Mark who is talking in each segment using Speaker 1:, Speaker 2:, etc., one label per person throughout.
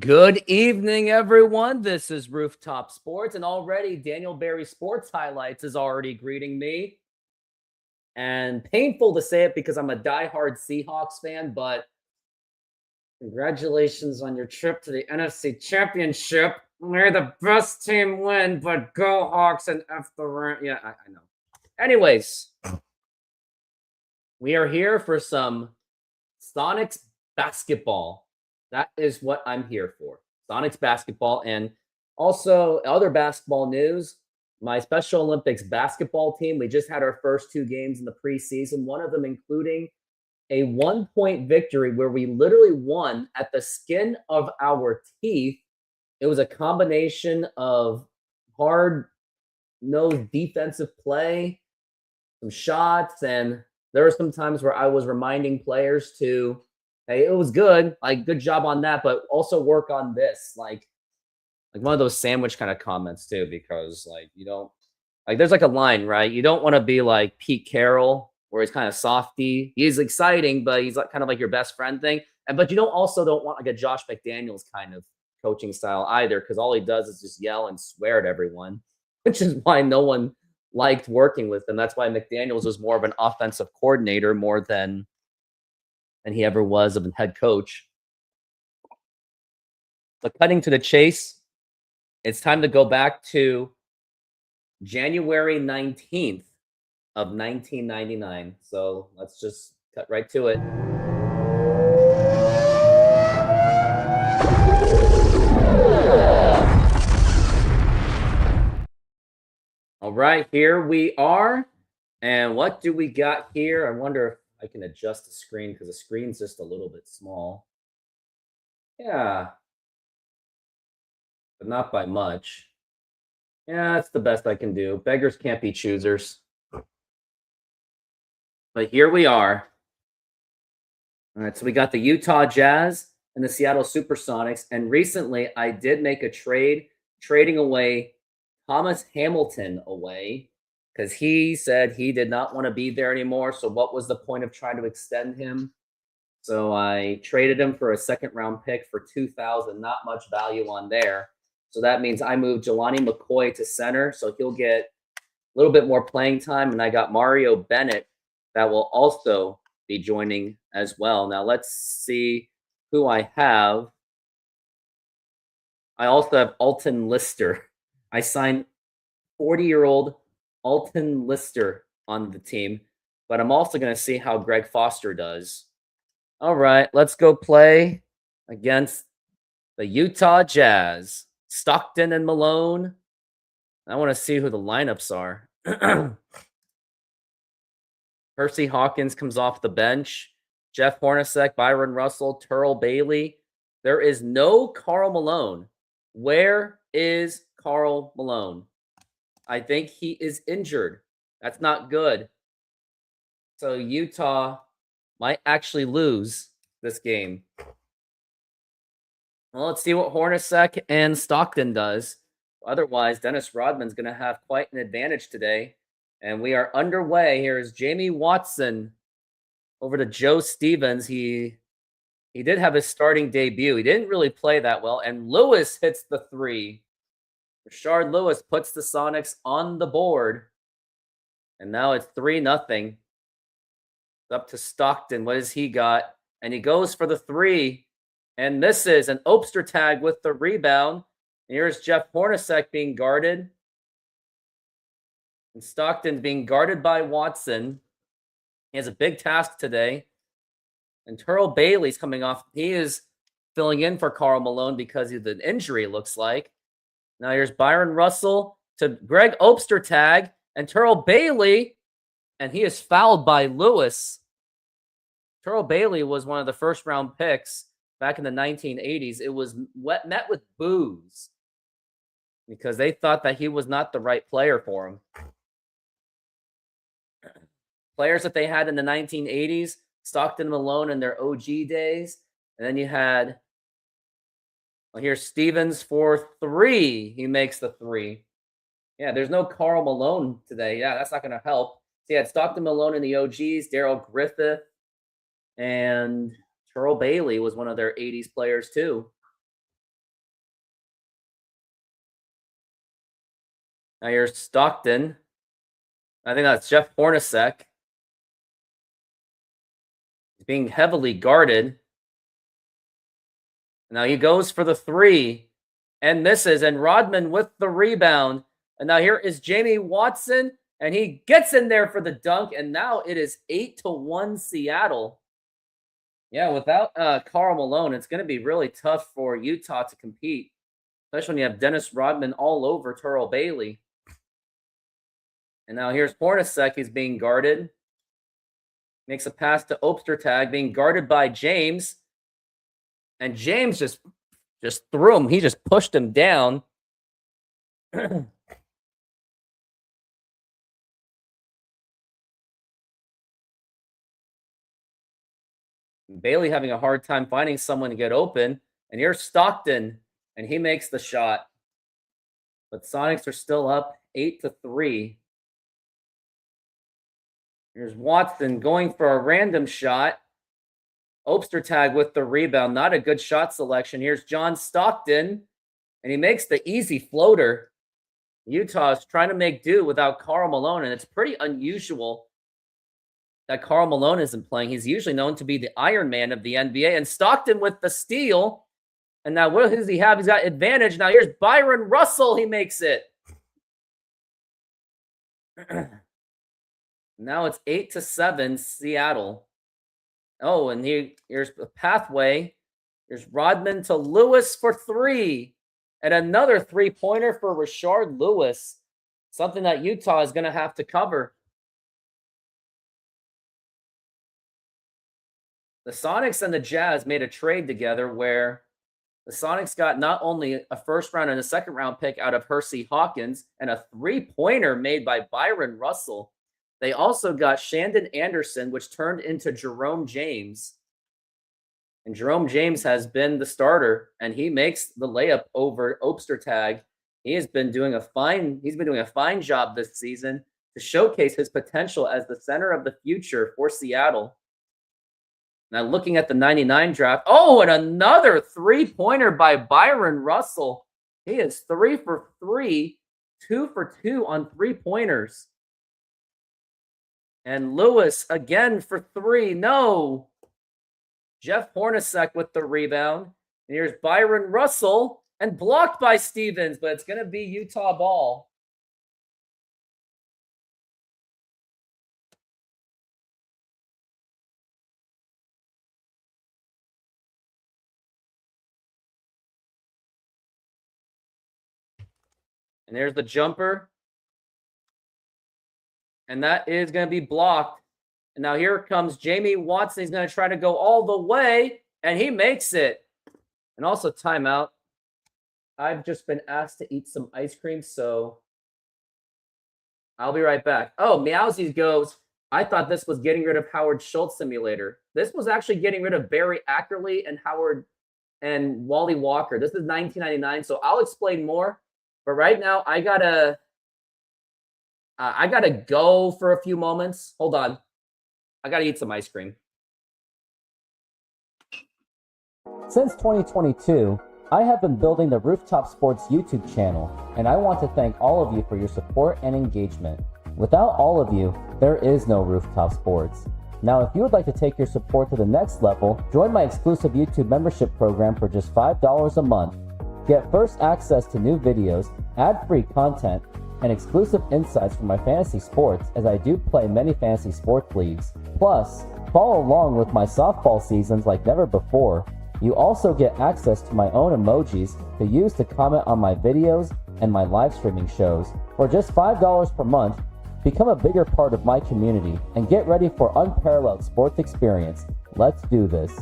Speaker 1: Good evening, everyone. This is Rooftop Sports, and already Daniel Barry Sports Highlights is already greeting me. And painful to say it because I'm a diehard Seahawks fan, but congratulations on your trip to the NFC Championship. May the best team win, but go Hawks and F the rant. Yeah, I know. Anyways, we are here for some Sonics basketball. That is what I'm here for. Sonics basketball and also other basketball news. My Special Olympics basketball team, we just had our first two games in the preseason, one of them including a 1-point victory where we literally won at the skin of our teeth. It was a combination of hard-nosed defensive play, some shots, and there were some times where I was reminding players to, hey, it was good, like good job on that, but also work on this, like one of those sandwich kind of comments too, because like you don't like there's like a line, right? You don't want to be like Pete Carroll, where he's kind of softy. He's exciting, but he's like kind of like your best friend thing. And but you don't want like a Josh McDaniels kind of coaching style either, because all he does is just yell and swear at everyone, which is why no one liked working with him. That's why McDaniels was more of an offensive coordinator more than he ever was of a head coach. But cutting to the chase, it's time to go back to January 19th of 1999. So let's just cut right to it. All right, here we are. And what do we got here? I wonder if I can adjust the screen because the screen's just a little bit small. Yeah. But not by much. Yeah, that's the best I can do. Beggars can't be choosers. But here we are. All right, so we got the Utah Jazz and the Seattle SuperSonics. And recently, I did make a trade, trading away Thomas Hamilton away because he said he did not want to be there anymore. So what was the point of trying to extend him? So I traded him for a second-round pick for $2,000. Not much value on there. So that means I moved Jelani McCoy to center, so he'll get a little bit more playing time. And I got Mario Bennett that will also be joining as well. Now let's see who I have. I also have Alton Lister. I signed 40-year-old Alton Lister on the team, but I'm also going to see how Greg Foster does. All right, let's go play against the Utah Jazz. Stockton and Malone. I want to see who the lineups are. Percy Hawkins comes off the bench. Jeff Hornacek, Byron Russell, Turl Bailey. There is no Karl Malone. Where is Karl Malone? I think he is injured. That's not good. So Utah might actually lose this game. Well, let's see what Hornacek and Stockton does. Otherwise, Dennis Rodman's going to have quite an advantage today. And we are underway. Here is Jamie Watson over to Joe Stevens. He did have his starting debut. He didn't really play that well. And Lewis hits the three. Rashard Lewis puts the Sonics on the board. And now it's 3-0. It's up to Stockton. What has he got? And he goes for the three. And misses an Opster tag with the rebound. And here's Jeff Hornacek being guarded. And Stockton being guarded by Watson. He has a big task today. And Turl Bailey's coming off. He is filling in for Karl Malone because of the injury, it looks like. Now here's Byron Russell to Greg Opster tag. And Turl Bailey. And he is fouled by Lewis. Turl Bailey was one of the first-round picks back in the 1980s. It was met with boos because they thought that he was not the right player for him. Players that they had in the 1980s, Stockton and Malone in their OG days. And then you had, well, here's Stevens for three. He makes the three. Yeah, there's no Karl Malone today. Yeah, that's not going to help. So you had Stockton, Malone in the OGs, Daryl Griffith, and Turl Bailey was one of their 80s players too. Now here's Stockton. I think that's Jeff Hornacek. He's being heavily guarded. Now he goes for the three and misses, and Rodman with the rebound. And now here is Jamie Watson, and he gets in there for the dunk, and now it is 8-1 Seattle. Yeah, without Karl Malone, it's going to be really tough for Utah to compete, especially when you have Dennis Rodman all over Turl Bailey. And now here's Hornacek. He's being guarded. Makes a pass to Ostertag, being guarded by James. And James just threw him. He just pushed him down. Bailey having a hard time finding someone to get open. And here's Stockton, and he makes the shot. But Sonics are still up 8-3. Here's Watson going for a random shot. Ostertag with the rebound. Not a good shot selection. Here's John Stockton, and he makes the easy floater. Utah is trying to make do without Karl Malone, and it's pretty unusual that Karl Malone isn't playing. He's usually known to be the Iron Man of the NBA. And Stockton with the steal. And now what does he have? He's got advantage. Now here's Byron Russell. He makes it. Now it's 8-7 Seattle. Oh, and here's the pathway. Here's Rodman to Lewis for three. And another three-pointer for Rashard Lewis. Something that Utah is going to have to cover. The Sonics and the Jazz made a trade together where the Sonics got not only a first round and a second round pick out of Hersey Hawkins and a three-pointer made by Byron Russell. They also got Shandon Anderson, which turned into Jerome James. And Jerome James has been the starter, and he makes the layup over Ostertag. He's been doing a fine job this season to showcase his potential as the center of the future for Seattle. Now looking at the 99 draft. Oh, and another three-pointer by Byron Russell. He is 3 for 3, 2 for 2 on three-pointers. And Lewis again for three. No. Jeff Hornacek with the rebound. And here's Byron Russell. And blocked by Stevens, but it's going to be Utah ball. And there's the jumper. And that is going to be blocked. And now here comes Jamie Watson. He's going to try to go all the way, and he makes it. And also timeout. I've just been asked to eat some ice cream, so I'll be right back. Oh, Meowsies goes, I thought this was getting rid of Howard Schultz Simulator. This was actually getting rid of Barry Ackerley and Howard and Wally Walker. This is 1999, so I'll explain more. But right now, I gotta go for a few moments. Hold on. I gotta eat some ice cream. Since 2022, I have been building the Rooftop Sports YouTube channel, and I want to thank all of you for your support and engagement. Without all of you, there is no Rooftop Sports. Now, if you would like to take your support to the next level, join my exclusive YouTube membership program for just $5 a month. Get first access to new videos, ad-free content, and exclusive insights from my fantasy sports, as I do play many fantasy sports leagues. Plus, follow along with my softball seasons like never before. You also get access to my own emojis to use to comment on my videos and my live streaming shows. For just $5 per month, become a bigger part of my community and get ready for unparalleled sports experience. Let's do this.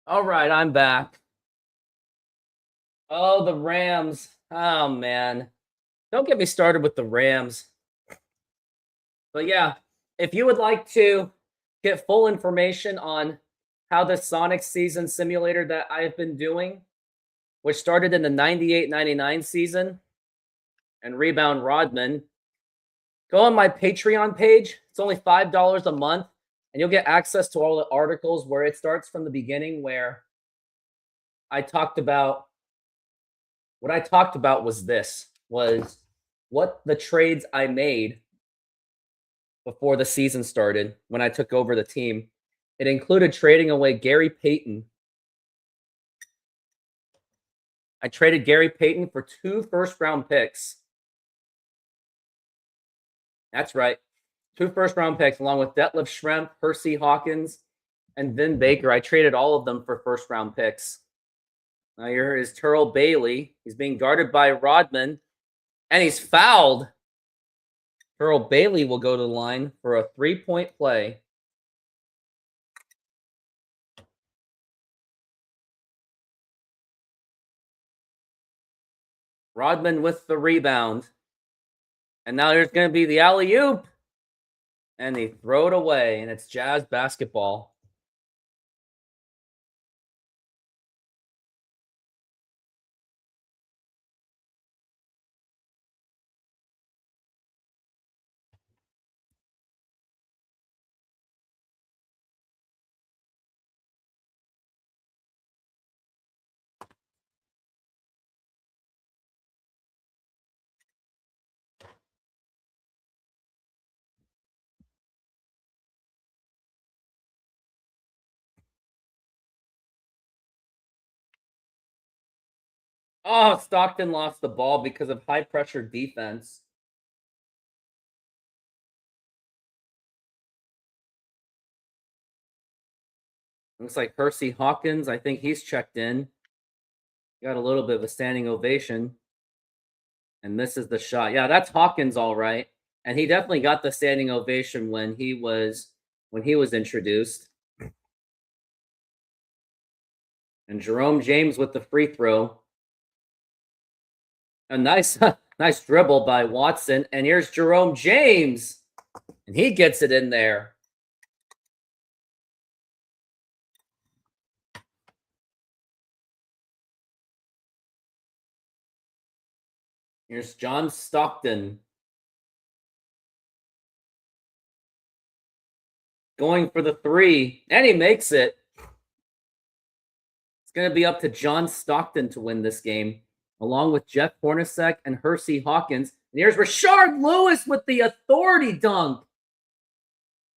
Speaker 1: All right, I'm back. Oh, the Rams. Oh, man. Don't get me started with the Rams. But yeah, if you would like to get full information on how the Sonic season simulator that I've been doing, which started in the 98-99 season, and Rebound Rodman, go on my Patreon page. It's only $5 a month, and you'll get access to all the articles where it starts from the beginning, where I talked about what I talked about was what the trades I made before the season started when I took over the team. It included trading away Gary Payton. I traded Gary Payton for 2 first-round picks. That's right. 2 first-round picks, along with Detlef Schrempf, Hersey Hawkins, and Vin Baker. I traded all of them for first-round picks. Now here is Terrell Bailey. He's being guarded by Rodman, and he's fouled. Terrell Bailey will go to the line for a 3-point play. Rodman with the rebound. And now there's going to be the alley-oop. And they throw it away, and it's Jazz basketball. Oh, Stockton lost the ball because of high-pressure defense. Looks like Hersey Hawkins, I think he's checked in. Got a little bit of a standing ovation. And misses the shot. Yeah, that's Hawkins all right. And he definitely got the standing ovation when he was introduced. And Jerome James with the free throw. A nice nice dribble by Watson. And here's Jerome James. And he gets it in there. Here's John Stockton. Going for the 3. And he makes it. It's going to be up to John Stockton to win this game, along with Jeff Hornacek and Hersey Hawkins. And here's Rashard Lewis with the authority dunk.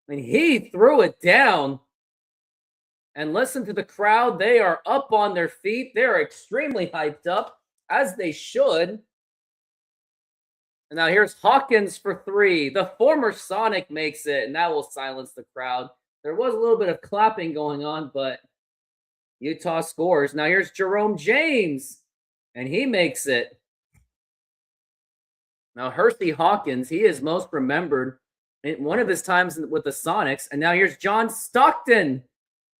Speaker 1: I mean, he threw it down. And listen to the crowd. They are up on their feet. They're extremely hyped up, as they should. And now here's Hawkins for 3. The former Sonic makes it, and that will silence the crowd. There was a little bit of clapping going on, but Utah scores. Now here's Jerome James, and he makes it. Now Hersey Hawkins, he is most remembered in one of his times with the Sonics. And now here's John Stockton,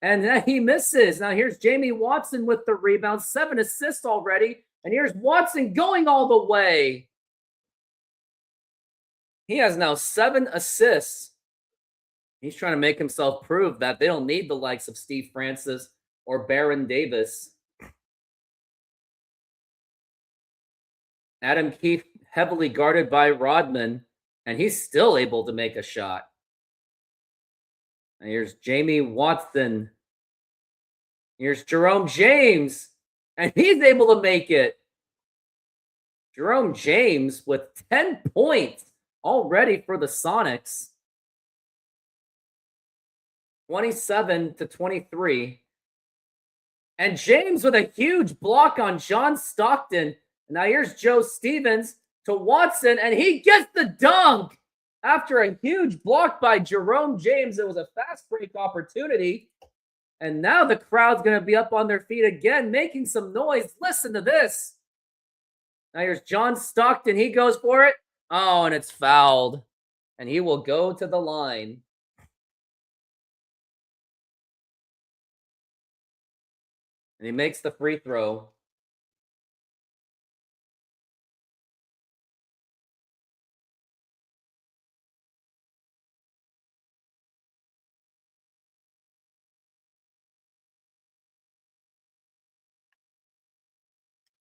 Speaker 1: and then he misses. Now here's Jamie Watson with the rebound, 7 assists already. And here's Watson going all the way. He has now 7 assists. He's trying to make himself prove that they don't need the likes of Steve Francis or Baron Davis. Adam Keefe heavily guarded by Rodman, and he's still able to make a shot. And here's Jamie Watson. Here's Jerome James, and he's able to make it. Jerome James with 10 points already for the Sonics. 27-23. And James with a huge block on John Stockton. Now here's Joe Stevens to Watson, and he gets the dunk after a huge block by Jerome James. It was a fast break opportunity. And now the crowd's going to be up on their feet again, making some noise. Listen to this. Now here's John Stockton. He goes for it. Oh, and it's fouled. And he will go to the line. And he makes the free throw.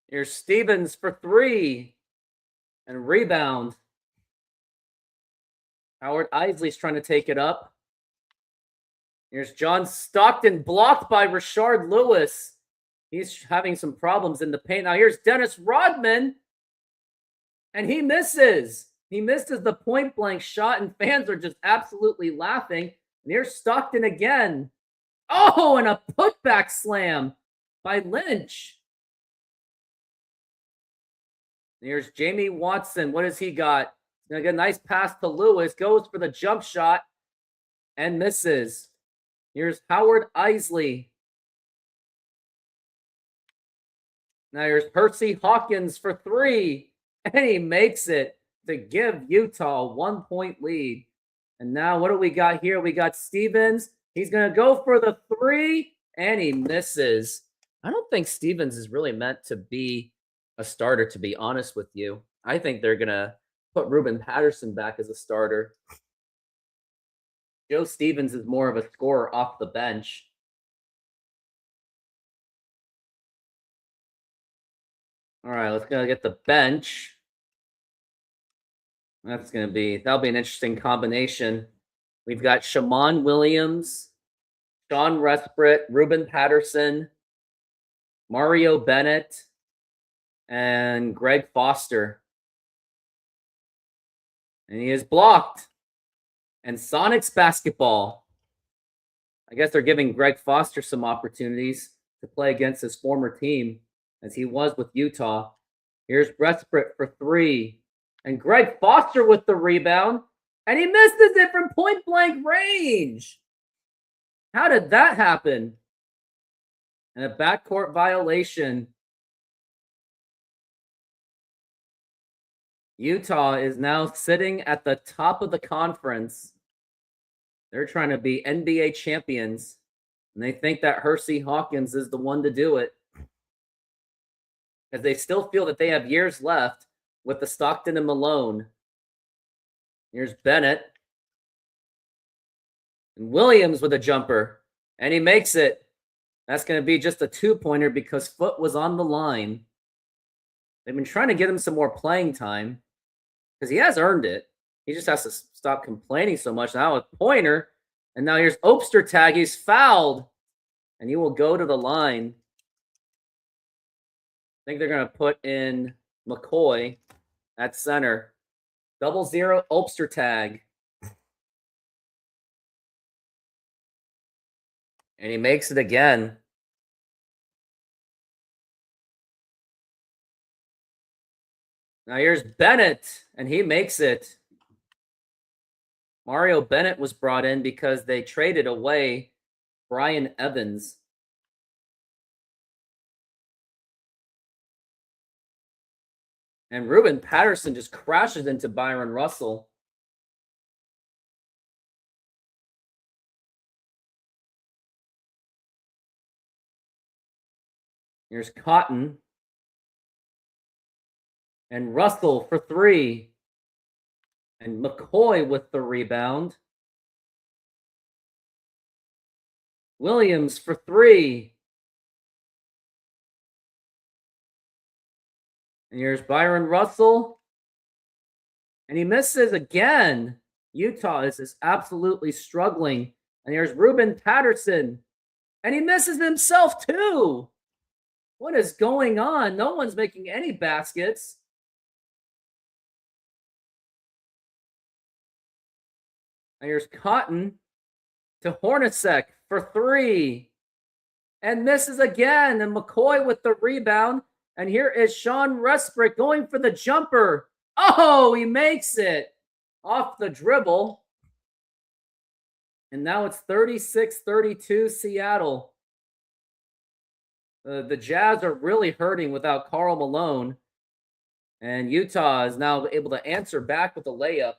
Speaker 1: Here's Stevens for 3. And rebound. Howard Isley's trying to take it up. Here's John Stockton, blocked by Rashard Lewis. He's having some problems in the paint. Now here's Dennis Rodman. And he misses. He misses the point-blank shot, and fans are just absolutely laughing. And here's Stockton again. Oh, and a putback slam by Lynch. Here's Jamie Watson. What has he got? He's going to get a nice pass to Lewis. Goes for the jump shot and misses. Here's Howard Isley. Now here's Percy Hawkins for 3. And he makes it to give Utah a 1-point lead. And now what do we got here? We got Stevens. He's going to go for the 3. And he misses. I don't think Stevens is really meant to be a starter, to be honest with you. I think they're going to put Ruben Patterson back as a starter. Joe Stevens is more of a scorer off the bench. All right, let's go get the bench. That'll be an interesting combination. We've got Shammond Williams, Sean Resprit, Ruben Patterson, Mario Bennett, and Greg Foster. And he is blocked. And Sonics basketball. I guess they're giving Greg Foster some opportunities to play against his former team, as he was with Utah. Here's Resprit for 3. And Greg Foster with the rebound. And he misses it from point-blank range. How did that happen? And a backcourt violation. Utah is now sitting at the top of the conference. They're trying to be NBA champions. And they think that Hersey Hawkins is the one to do it. Because they still feel that they have years left with the Stockton and Malone. Here's Bennett. And Williams with a jumper. And he makes it. That's going to be just a 2-pointer because Foot was on the line. They've been trying to get him some more playing time because he has earned it. He just has to stop complaining so much. Now a pointer. And now here's Ostertag. He's fouled. And he will go to the line. I think they're going to put in McCoy at center. 0-0 Ostertag. And he makes it again. Now here's Bennett, and he makes it. Mario Bennett was brought in because they traded away Brian Evans. And Ruben Patterson just crashes into Byron Russell. Here's Cotton. And Russell for 3. And McCoy with the rebound. Williams for 3. And here's Byron Russell. And he misses again. Utah is absolutely struggling. And here's Ruben Patterson. And he misses himself too. What is going on? No one's making any baskets. And here's Cotton to Hornacek for 3. And misses again. And McCoy with the rebound. And here is Sean Resprit going for the jumper. Oh, he makes it off the dribble. And now it's 36-32 Seattle. The Jazz are really hurting without Karl Malone. And Utah is now able to answer back with a layup.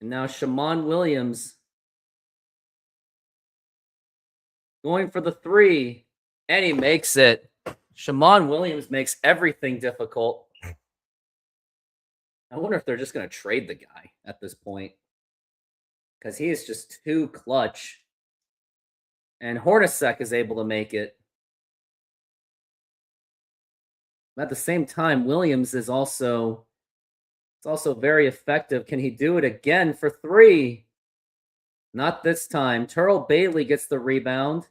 Speaker 1: And now Shammond Williams Going for the 3. And he makes it. Shammond Williams makes everything difficult. I wonder if they're just going to trade the guy at this point. Because he is just too clutch. And Hornacek is able to make it. At the same time, Williams is also very effective. Can he do it again for 3? Not this time. Terrell Bailey gets the rebound.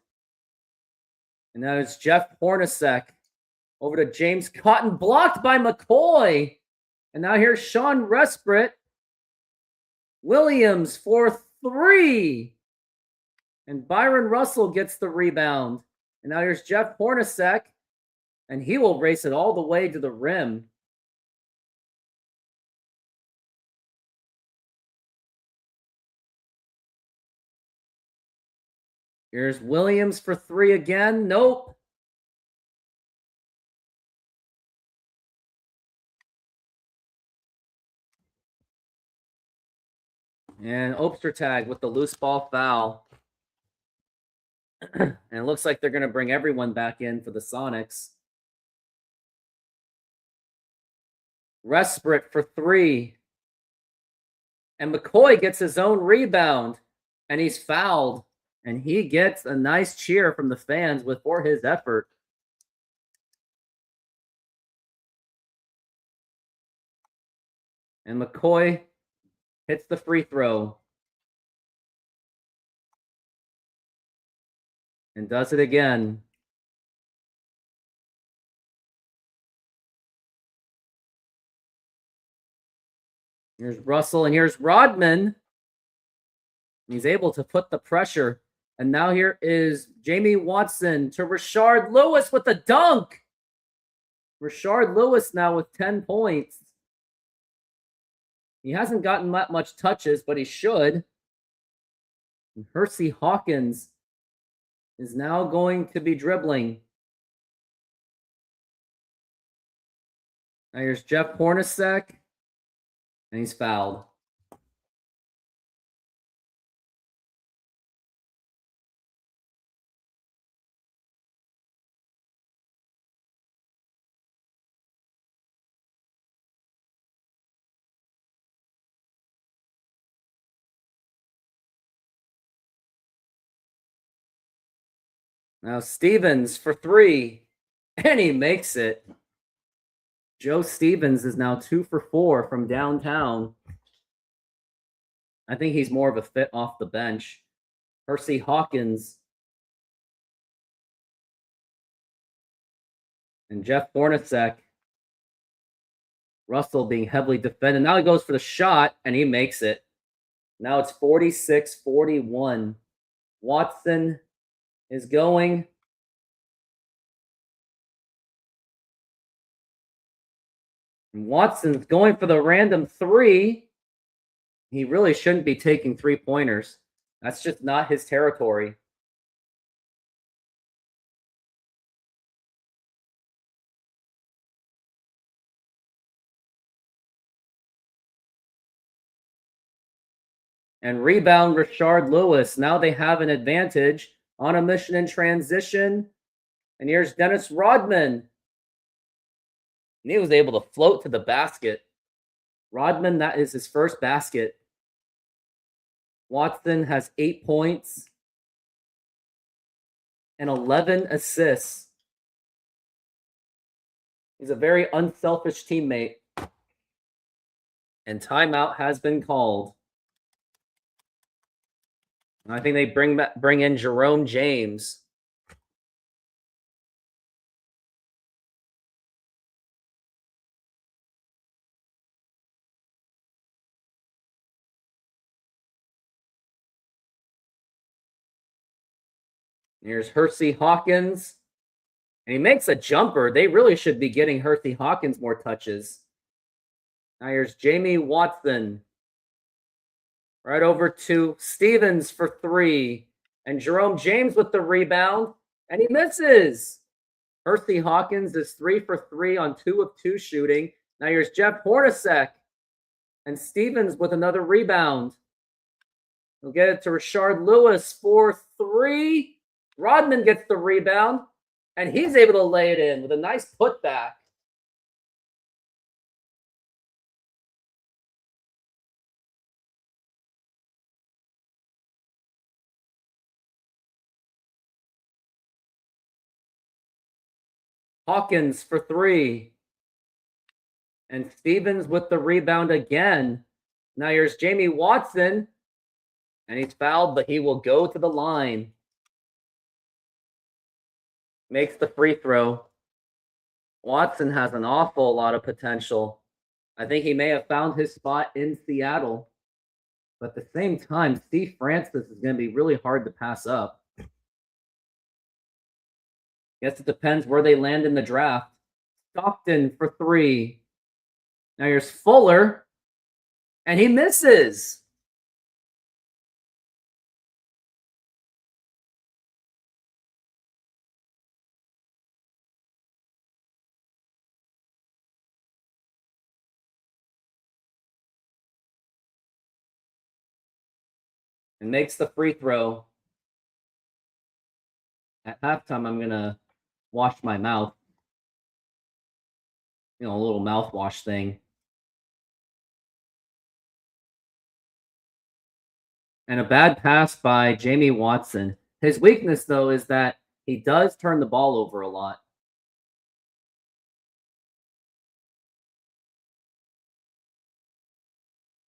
Speaker 1: And now it's Jeff Hornacek over to James Cotton, blocked by McCoy. And now here's Sean Resprit. Williams for 3. And Byron Russell gets the rebound. And now here's Jeff Hornacek. And he will race it all the way to the rim. Here's Williams for 3 again. Nope. And Ostertag with the loose ball foul. And it looks like they're going to bring everyone back in for the Sonics. Resprit for 3. And McCoy gets his own rebound. And he's fouled. And he gets a nice cheer from the fans for his effort. And McCoy hits the free throw. And does it again. Here's Russell and here's Rodman. He's able to put the pressure. And now here is Jamie Watson to Rashard Lewis with the dunk. Rashard Lewis now with 10 points. He hasn't gotten that much touches, but he should. And Hersey Hawkins is now going to be dribbling. Now here's Jeff Hornacek. And he's fouled. Now Stevens for 3. And he makes it. Joe Stevens is now 2 for 4 from downtown. I think he's more of a fit off the bench. Hersey Hawkins. And Jeff Hornacek. Russell being heavily defended. Now he goes for the shot, and he makes it. Now it's 46-41. Watson is going. And Watson's going for the random 3. He really shouldn't be taking 3-pointers. That's just not his territory. And rebound Rashard Lewis. Now they have an advantage on a mission in transition. And here's Dennis Rodman. And he was able to float to the basket. Rodman, that is his first basket. Watson has 8 points and 11 assists. He's a very unselfish teammate. And timeout has been called. I think they bring in Jerome James. Here's Hersey Hawkins. And he makes a jumper. They really should be getting Hersey Hawkins more touches. Now here's Jamie Watson. Right over to Stevens for 3. And Jerome James with the rebound. And he misses. Hersey Hawkins is 3 for 3 on 2 of 2 shooting. Now here's Jeff Hornacek. And Stevens with another rebound. We'll get it to Rashard Lewis for 3. Rodman gets the rebound, and he's able to lay it in with a nice putback. Hawkins for three. And Stevens with the rebound again. Now here's Jamie Watson. And he's fouled, but he will go to the line. Makes the free throw. Watson has an awful lot of potential. I think he may have found his spot in Seattle. But at the same time, Steve Francis is going to be really hard to pass up. Guess it depends where they land in the draft. Stockton for three. Now here's Fuller. And he misses. And makes the free throw. At halftime, I'm going to wash my mouth. A little mouthwash thing. And a bad pass by Jamie Watson. His weakness, though, is that he does turn the ball over a lot.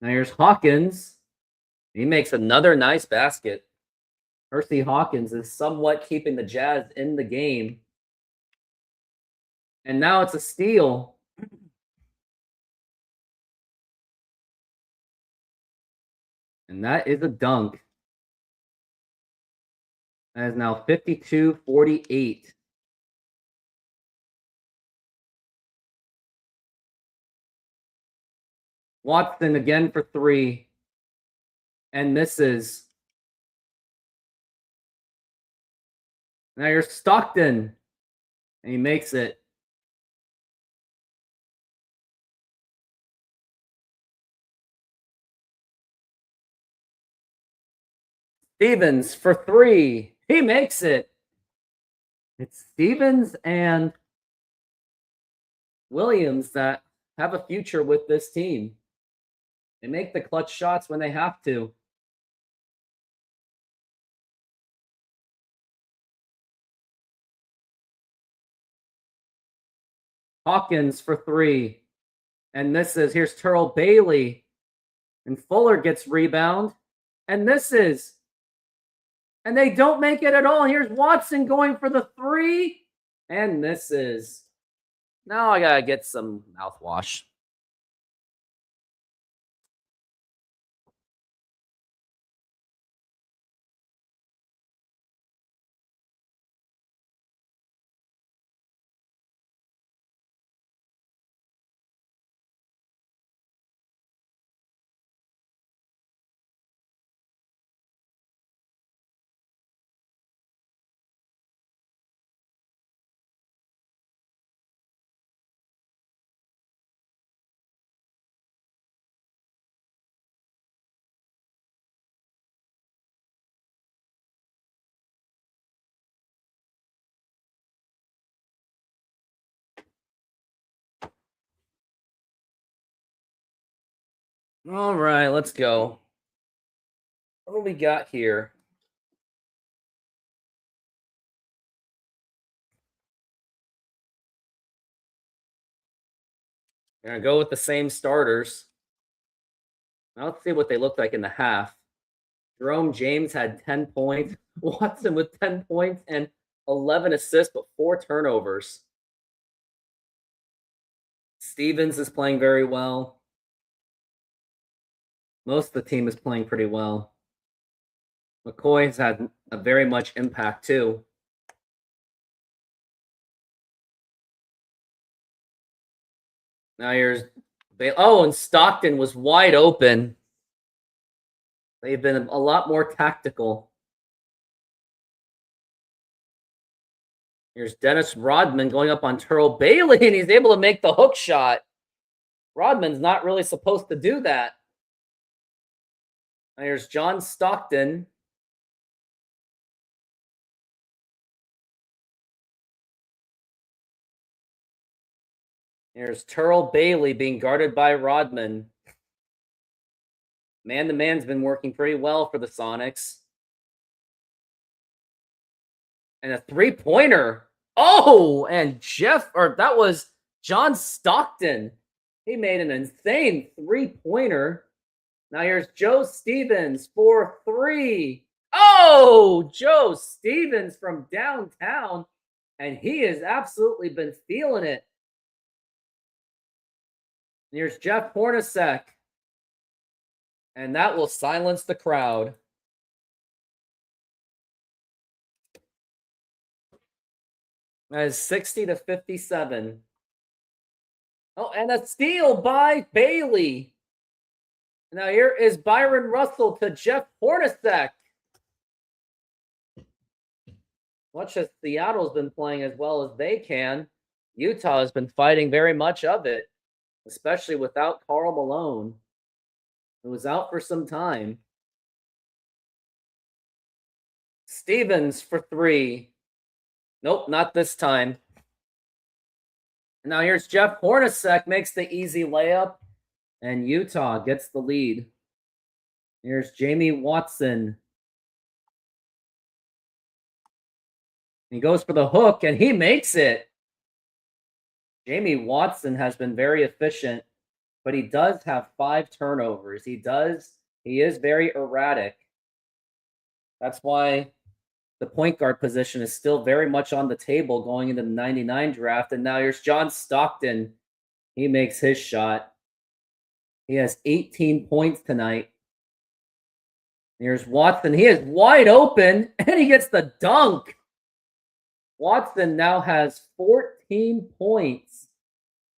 Speaker 1: Now here's Hawkins. He makes another nice basket. Hersey Hawkins is somewhat keeping the Jazz in the game. And now it's a steal. And that is a dunk. That is now 52-48. Watson again for three. And misses. Now here's Stockton. And he makes it. Stevens for three. He makes it. It's Stevens and Williams that have a future with this team. They make the clutch shots when they have to. Hawkins for three. And misses. Here's Terrell Bailey. And Fuller gets rebound. And misses. And they don't make it at all. Here's Watson going for the three. And misses. Now I got to get some mouthwash. All right, let's go. What do we got here? We're going to go with the same starters. Now let's see what they looked like in the half. Jerome James had 10 points. Watson with 10 points and 11 assists, but 4 turnovers. Stevens is playing very well. Most of the team is playing pretty well. McCoy has had a very much impact too. Now here's and Stockton was wide open. They've been a lot more tactical. Here's Dennis Rodman going up on Terrell Bailey, and he's able to make the hook shot. Rodman's not really supposed to do that. Now here's John Stockton. Here's Turl Bailey being guarded by Rodman. Man-to-man's been working pretty well for the Sonics. And a three-pointer. Oh, and that was John Stockton. He made an insane three-pointer. Now here's Joe Stevens for three. Oh, Joe Stevens from downtown. And he has absolutely been feeling it. And here's Jeff Hornacek. And that will silence the crowd. That is 60-57. Oh, and a steal by Bailey. Now here is Byron Russell to Jeff Hornacek. Much as Seattle's been playing as well as they can, Utah has been fighting very much of it, especially without Karl Malone, who was out for some time. Stevens for three. Nope, not this time. Now here's Jeff Hornacek, makes the easy layup, and Utah gets the lead. Here's Jamie Watson. He goes for the hook, and he makes it. Jamie Watson has been very efficient, but he does have 5 turnovers. He is very erratic. That's why the point guard position is still very much on the table going into the 99 draft. And now here's John Stockton. He makes his shot. He has 18 points tonight. Here's Watson. He is wide open, and he gets the dunk. Watson now has 14 points.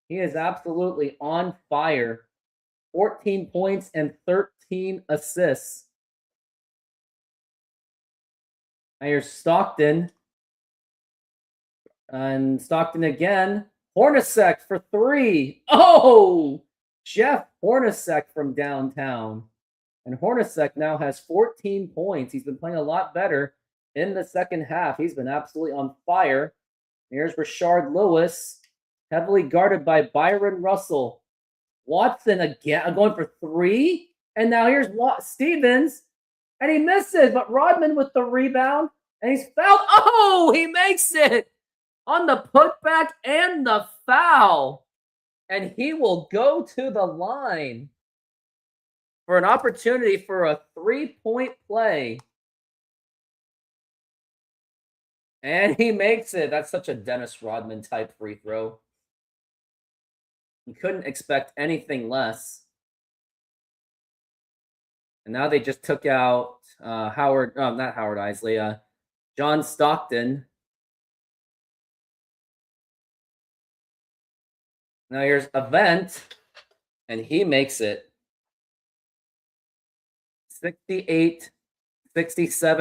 Speaker 1: He is absolutely on fire. 14 points and 13 assists. Now here's Stockton. And Stockton again. Hornacek for three. Oh! Jeff Hornacek from downtown. And Hornacek now has 14 points. He's been playing a lot better in the second half. He's been absolutely on fire. Here's Rashard Lewis, heavily guarded by Byron Russell. Watson again going for three. And now here's Stevens. And he misses, but Rodman with the rebound. And he's fouled. Oh, he makes it on the putback and the foul. And he will go to the line for an opportunity for a three-point play. And he makes it. That's such a Dennis Rodman type free throw. You couldn't expect anything less. And now they just took out not Howard Isley, John Stockton. Now here's Event, and he makes it. 68-67.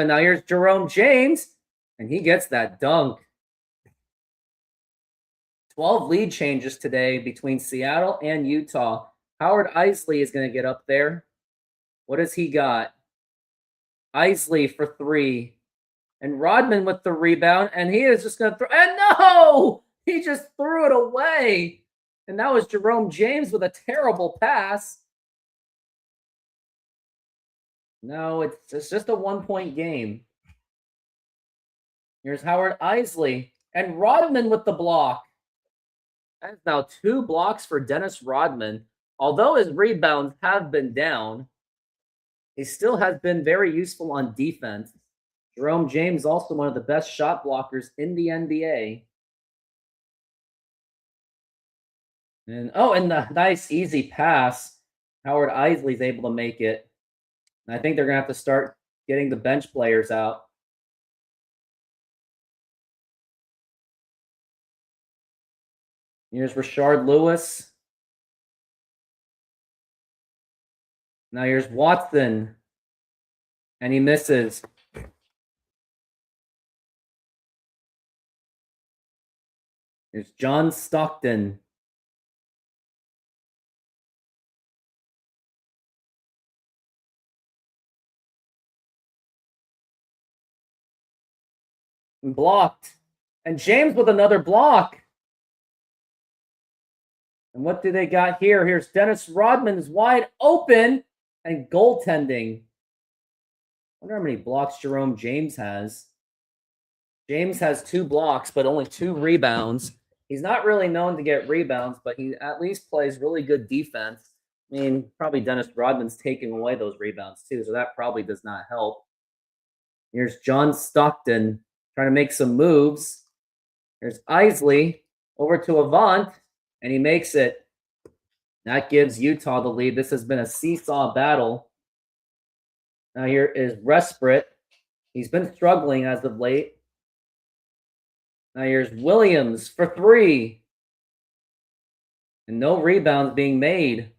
Speaker 1: Now here's Jerome James, and he gets that dunk. 12 lead changes today between Seattle and Utah. Howard Isley is going to get up there. What has he got? Isley for three. And Rodman with the rebound, and he is just going to throw. And no! He just threw it away. And that was Jerome James with a terrible pass. No, it's just a one-point game. Here's Howard Isley. And Rodman with the block. That's now 2 blocks for Dennis Rodman. Although his rebounds have been down, he still has been very useful on defense. Jerome James, also one of the best shot blockers in the NBA. And the nice easy pass. Howard Isley's able to make it. And I think they're going to have to start getting the bench players out. Here's Rashard Lewis. Now here's Watson. And he misses. Here's John Stockton. And blocked. And James with another block. And what do they got here? Here's Dennis Rodman's wide open and goaltending. Wonder how many blocks Jerome James has. James has 2 blocks, but only 2 rebounds. He's not really known to get rebounds, but he at least plays really good defense. I mean, probably Dennis Rodman's taking away those rebounds too, so that probably does not help. Here's John Stockton trying to make some moves. Here's Isley over to Avant, and he makes it. That gives Utah the lead. This has been a seesaw battle. Now here is Resprit. He's been struggling as of late. Now here's Williams for 3. And no rebounds being made.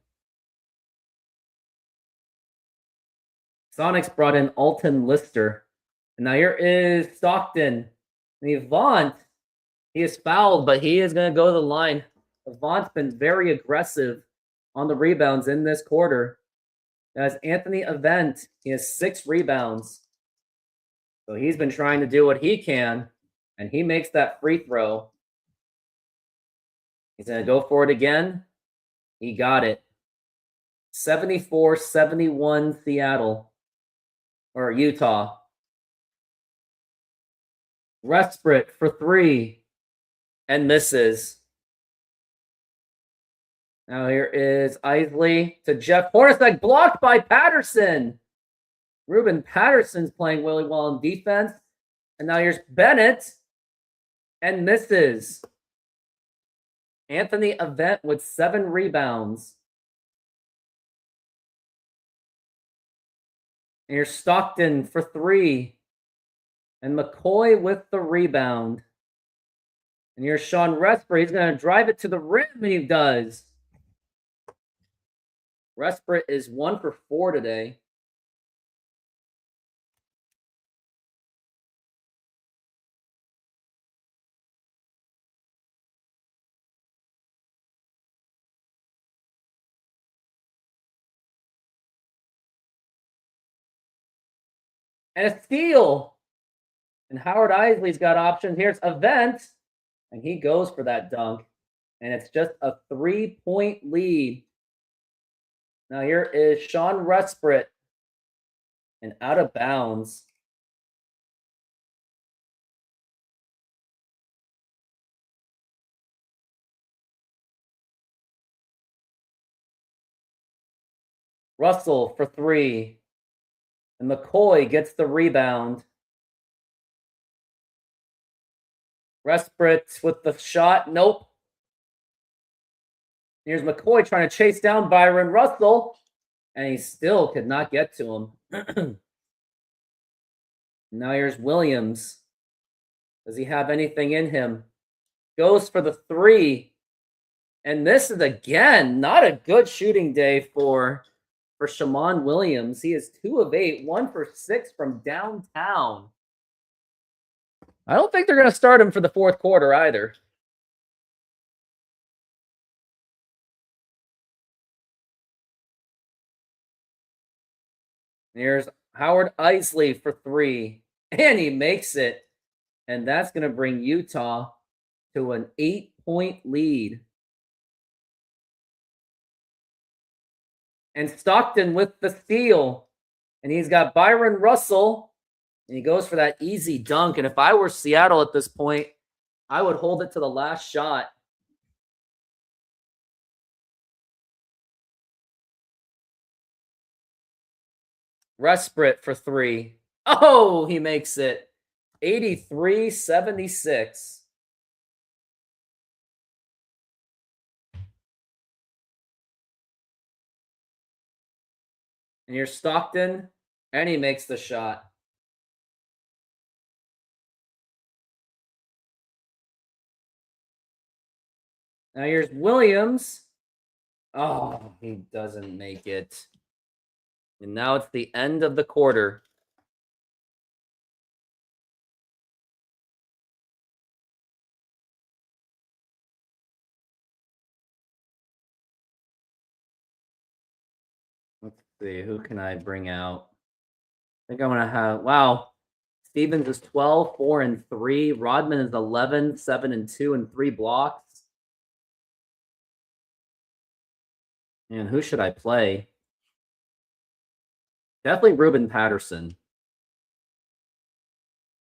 Speaker 1: Sonics brought in Alton Lister. And now here is Stockton. And Avant, he is fouled, but he is going to go to the line. Avant's been very aggressive on the rebounds in this quarter. As Anthony Avant, he has 6 rebounds. So he's been trying to do what he can, and he makes that free throw. He's going to go for it again. He got it. 74-71 Seattle, or Utah. Resprit for 3 and misses. Now here is Isley to Jeff Hornacek, blocked by Patterson. Ruben Patterson's playing really well in defense. And now here's Bennett and misses. Anthony Avant with 7 rebounds. And here's Stockton for 3. And McCoy with the rebound. And here's Sean Resprit. He's going to drive it to the rim, and he does. Resprit is 1 for 4 today. And a steal. And Howard Isley's got options. Here's Avant. And he goes for that dunk. And it's just a 3-point lead. Now here is Sean Resprit. And out of bounds. Russell for 3. And McCoy gets the rebound. Resprit with the shot. Nope. Here's McCoy trying to chase down Byron Russell. And he still could not get to him. Now here's Williams. Does he have anything in him? Goes for the 3. And this is, again, not a good shooting day for Shammond Williams. He is 2 of 8, 1 for 6 from downtown. I don't think they're going to start him for the 4th quarter either. Here's Howard Isley for 3. And he makes it. And that's going to bring Utah to an 8-point lead. And Stockton with the steal. And he's got Byron Russell. And he goes for that easy dunk. And if I were Seattle at this point, I would hold it to the last shot. Resprit for 3. Oh, he makes it. 83-76. And here's Stockton, and he makes the shot. Now here's Williams. Oh, he doesn't make it. And now it's the end of the quarter. Let's see, who can I bring out? I think I'm going to have, wow. Stevens is 12, 4 and 3. Rodman is 11, 7 and 2 and 3 blocks. And who should I play? Definitely Ruben Patterson.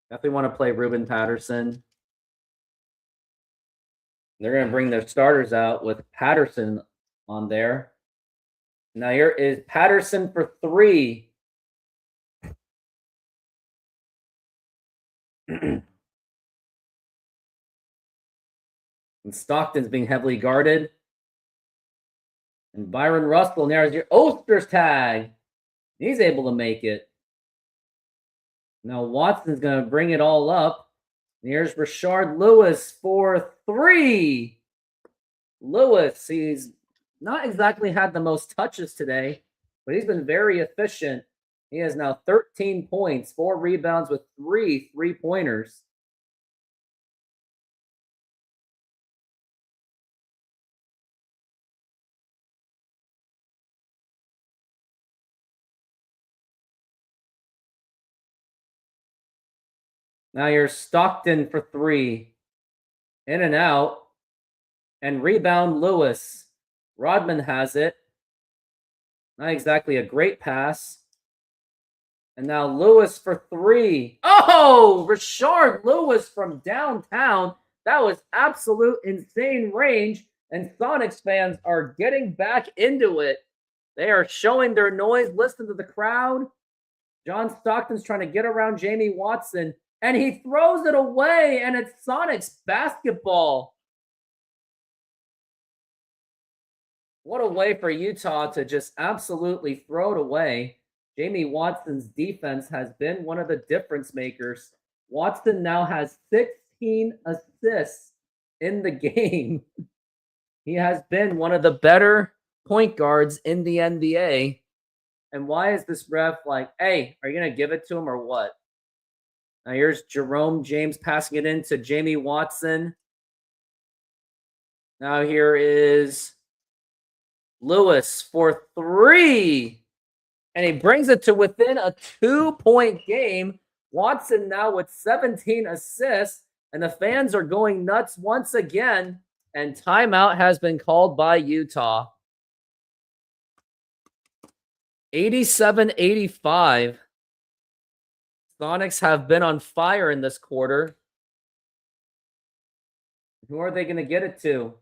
Speaker 1: Definitely want to play Ruben Patterson. They're going to bring their starters out with Patterson on there. Now here is Patterson for 3. And Stockton's being heavily guarded. And Byron Russell narrows your Oster's tag. He's able to make it. Now Watson's going to bring it all up. Here's Rashard Lewis for 3. Lewis, he's not exactly had the most touches today, but he's been very efficient. He has now 13 points, 4 rebounds with 3 3-pointers. Now you're Stockton for 3. In and out. And rebound Lewis. Rodman has it. Not exactly a great pass. And now Lewis for 3. Oh, Rashard Lewis from downtown. That was absolute insane range. And Sonics fans are getting back into it. They are showing their noise. Listen to the crowd. John Stockton's trying to get around Jamie Watson. And he throws it away. And it's Sonics basketball. What a way for Utah to just absolutely throw it away. Jamie Watson's defense has been one of the difference makers. Watson now has 16 assists in the game. He has been one of the better point guards in the NBA. And why is this ref like, hey, are you going to give it to him or what? Now here's Jerome James passing it in to Jamie Watson. Now here is Lewis for 3. And he brings it to within a 2-point game. Watson now with 17 assists. And the fans are going nuts once again. And timeout has been called by Utah. 87-85. Sonics have been on fire in this quarter. Who are they going to get it to?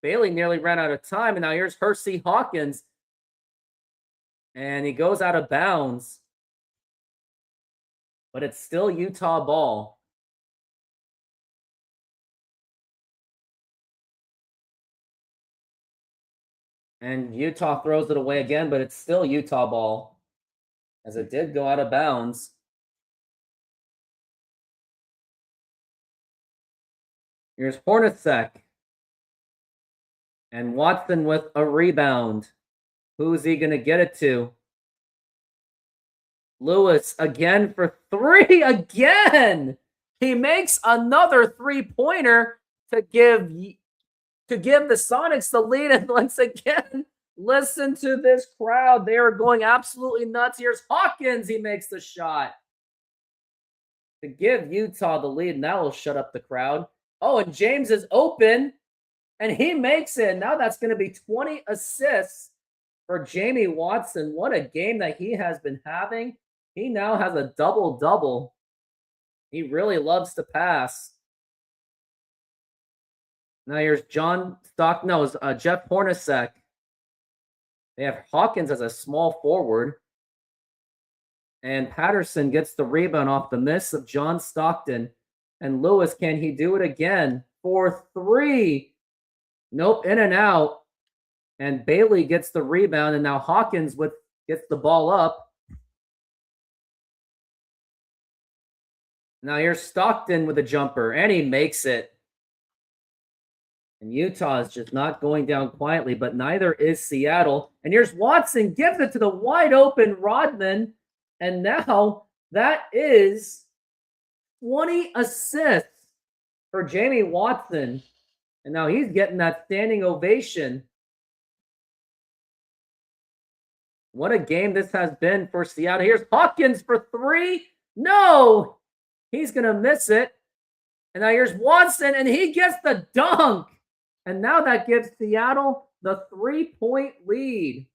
Speaker 1: Bailey nearly ran out of time, and now here's Hersey Hawkins. And he goes out of bounds. But it's still Utah ball. And Utah throws it away again, but it's still Utah ball, as it did go out of bounds. Here's Hornacek. And Watson with a rebound. Who's he going to get it to? Lewis again for 3 again. He makes another 3-pointer to give the Sonics the lead. And once again, listen to this crowd. They are going absolutely nuts. Here's Hawkins. He makes the shot to give Utah the lead. And that will shut up the crowd. Oh, and James is open. And he makes it. Now that's going to be 20 assists for Jamie Watson. What a game that he has been having. He now has a double-double. He really loves to pass. Now here's Jeff Hornacek. They have Hawkins as a small forward. And Patterson gets the rebound off the miss of John Stockton. And Lewis, can he do it again? For 3. Nope, in and out. And Bailey gets the rebound, and now Hawkins gets the ball up. Now here's Stockton with a jumper, and he makes it. And Utah is just not going down quietly, but neither is Seattle. And here's Watson, gives it to the wide open Rodman. And now that is 20 assists for Jamie Watson. And now he's getting that standing ovation. What a game this has been for Seattle. Here's Hawkins for 3. No, he's going to miss it. And now here's Watson, and he gets the dunk. And now that gives Seattle the 3-point lead.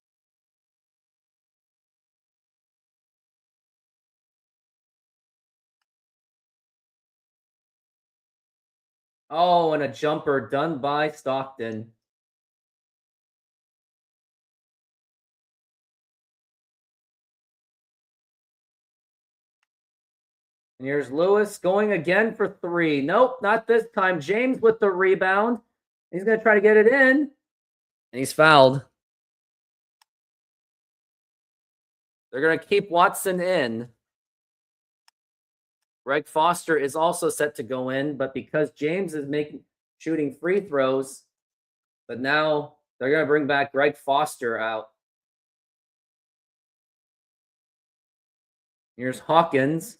Speaker 1: Oh, and a jumper done by Stockton. And here's Lewis going again for 3. Nope, not this time. James with the rebound. He's going to try to get it in. And he's fouled. They're going to keep Watson in. Greg Foster is also set to go in, but because James is shooting free throws, but now they're going to bring back Greg Foster out. Here's Hawkins.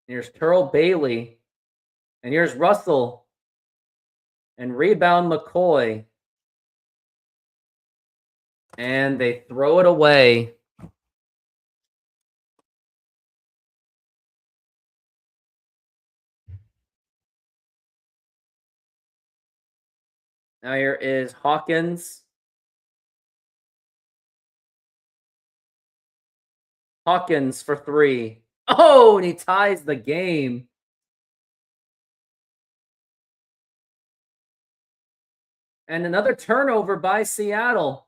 Speaker 1: Here's Terrell Bailey. And here's Russell. And rebound McCoy. And they throw it away. Now here is Hawkins. Hawkins for 3. Oh, and he ties the game. And another turnover by Seattle.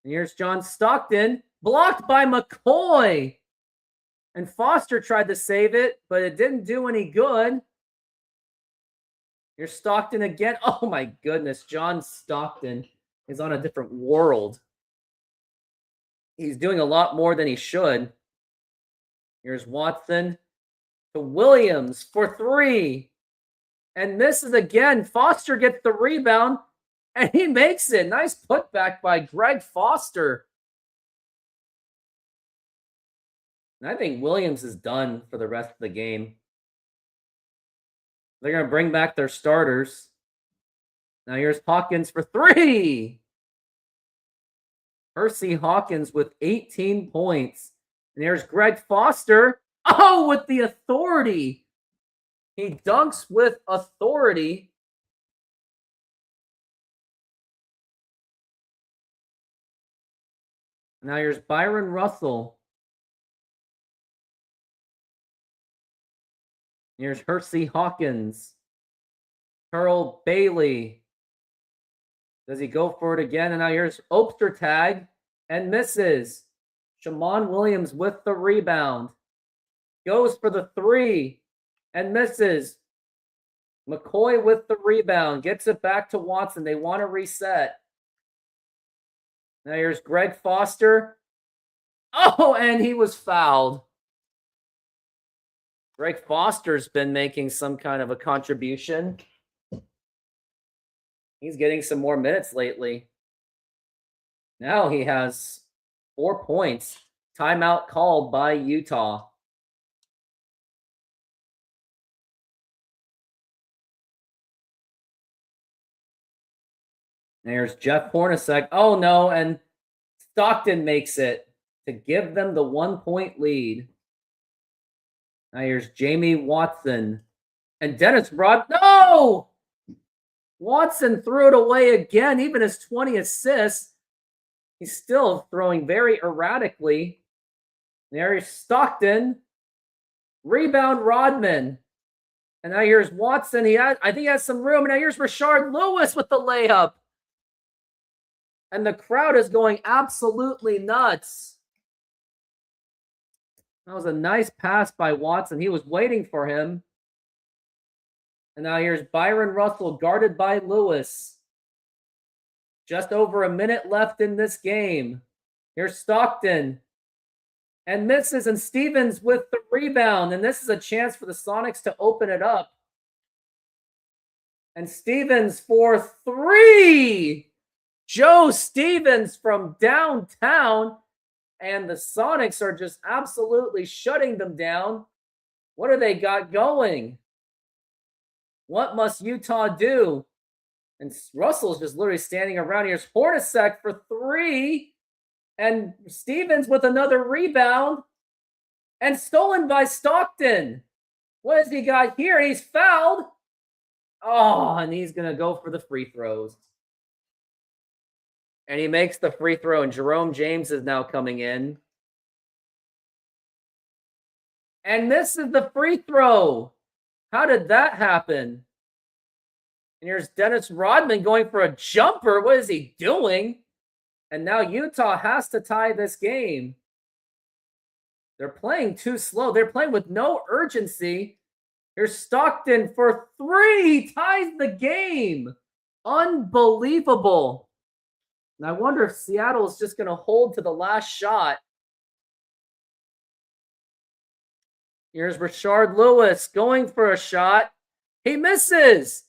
Speaker 1: And here's John Stockton, blocked by McCoy. And Foster tried to save it, but it didn't do any good. Here's Stockton again. Oh my goodness, John Stockton is on a different world. He's doing a lot more than he should. Here's Watson to Williams for 3. And misses again. Foster gets the rebound, and he makes it. Nice putback by Greg Foster. And I think Williams is done for the rest of the game. They're going to bring back their starters. Now here's Hawkins for 3. Percy Hawkins with 18 points. And here's Greg Foster. Oh, with the authority. He dunks with authority. Now here's Byron Russell. Here's Percy Hawkins. Terrell Bailey. Does he go for it again? And now here's Ostertag and misses. Shammond Williams with the rebound. Goes for the 3 and misses. McCoy with the rebound. Gets it back to Watson. They want to reset. Now here's Greg Foster. Oh, and he was fouled. Greg Foster's been making some kind of a contribution. He's getting some more minutes lately. Now he has 4 points. Timeout called by Utah. There's Jeff Hornacek. Oh, no, and Stockton makes it to give them the 1-point lead. Now here's Jamie Watson. And Dennis Rod. No! Watson threw it away again. Even his 20 assists, he's still throwing very erratically. There's Stockton. Rebound Rodman. And now here's Watson. I think he has some room. And now here's Rashard Lewis with the layup. And the crowd is going absolutely nuts. That was a nice pass by Watson. He was waiting for him. And now here's Byron Russell guarded by Lewis. Just over a minute left in this game. Here's Stockton. And misses, and Stevens with the rebound. And this is a chance for the Sonics to open it up. And Stevens for 3. Joe Stevens from downtown. And the Sonics are just absolutely shutting them down. What do they got going? What must Utah do? And Russell's just literally standing around. Here's Hornacek for 3. And Stevens with another rebound. And stolen by Stockton. What has he got here? He's fouled. Oh, and he's going to go for the free throws. And he makes the free throw, and Jerome James is now coming in. And misses the free throw. How did that happen? And here's Dennis Rodman going for a jumper. What is he doing? And now Utah has to tie this game. They're playing too slow. They're playing with no urgency. Here's Stockton for three. He ties the game. Unbelievable. And I wonder if Seattle is just going to hold to the last shot. Here's Rashard Lewis going for a shot. He misses.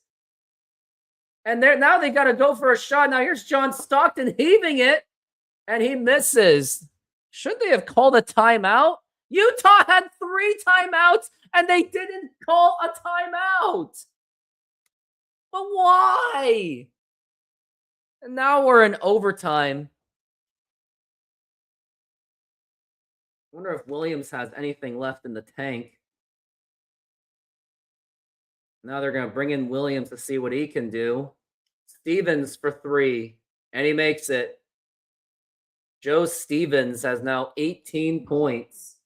Speaker 1: And now they got to go for a shot. Now here's John Stockton heaving it, and he misses. Should they have called a timeout? Utah had 3 timeouts, and they didn't call a timeout. But why? And now we're in overtime. I wonder if Williams has anything left in the tank. Now they're going to bring in Williams to see what he can do. Stevens for 3, and he makes it. Joe Stevens has now 18 points.